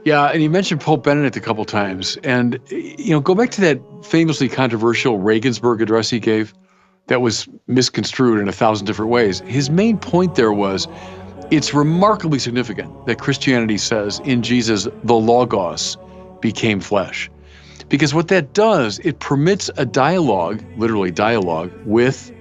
Yeah, and you mentioned Pope Benedict a couple times, and go back to that famously controversial Regensburg address he gave that was misconstrued in a thousand different ways. His main point there was it's remarkably significant that Christianity says in Jesus, the Logos became flesh. Because what that does, it permits a dialogue, literally dialogue, with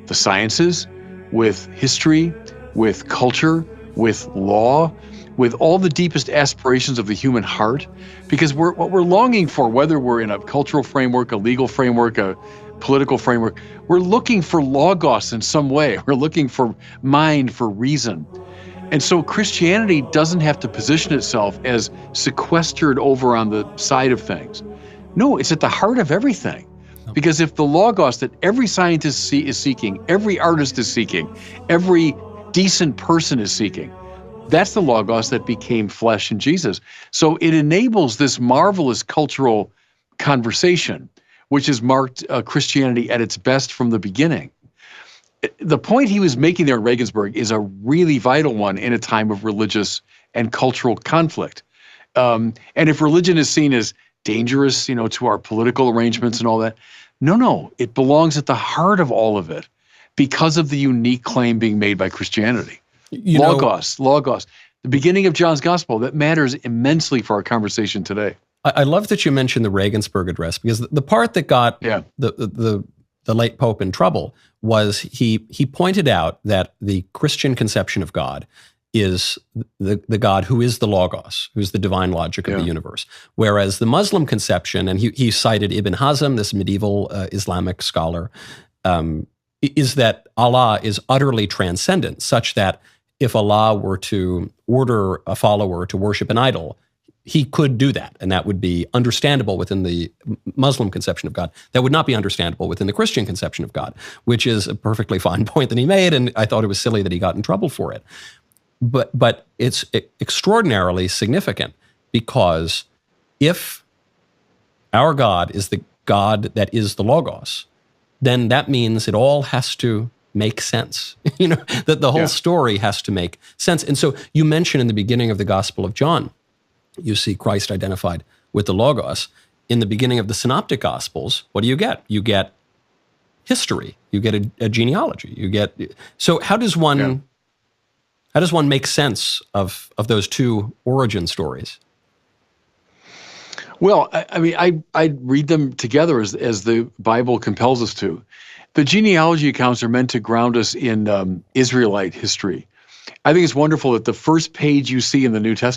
the sciences, with history, with culture, with law, with all the deepest aspirations of the human heart. Because what we're longing for, whether we're in a cultural framework, a legal framework, a political framework, we're looking for logos in some way. We're looking for mind, for reason. And so Christianity doesn't have to position itself as sequestered over on the side of things. No, it's at the heart of everything. Because if the logos that every scientist is seeking, every artist is seeking, every decent person is seeking, that's the logos that became flesh in Jesus. So it enables this marvelous cultural conversation, which has marked Christianity at its best from the beginning. The point he was making there in Regensburg is a really vital one in a time of religious and cultural conflict. And if religion is seen as dangerous, to our political arrangements and all that, no, it belongs at the heart of all of it because of the unique claim being made by Christianity. Logos, the beginning of John's gospel, that matters immensely for our conversation today. I love that you mentioned the Regensburg address, because the part that got the late Pope in trouble was he pointed out that the Christian conception of God is the God who is the Logos, who's the divine logic of the universe. Whereas the Muslim conception, and he cited Ibn Hazm, this medieval Islamic scholar, is that Allah is utterly transcendent, such that if Allah were to order a follower to worship an idol, he could do that, and that would be understandable within the Muslim conception of God. That would not be understandable within the Christian conception of God, which is a perfectly fine point that he made, and I thought it was silly that he got in trouble for it. But it's extraordinarily significant, because if our God is the God that is the Logos, then that means it all has to make sense. That the whole story has to make sense. And so you mentioned in the beginning of the Gospel of John, you see Christ identified with the Logos. In the beginning of the Synoptic Gospels, what do you get? You get history. You get a genealogy. So how does one make sense of those two origin stories? Well, I read them together as the Bible compels us to. The genealogy accounts are meant to ground us in Israelite history. I think it's wonderful that the first page you see in the New Testament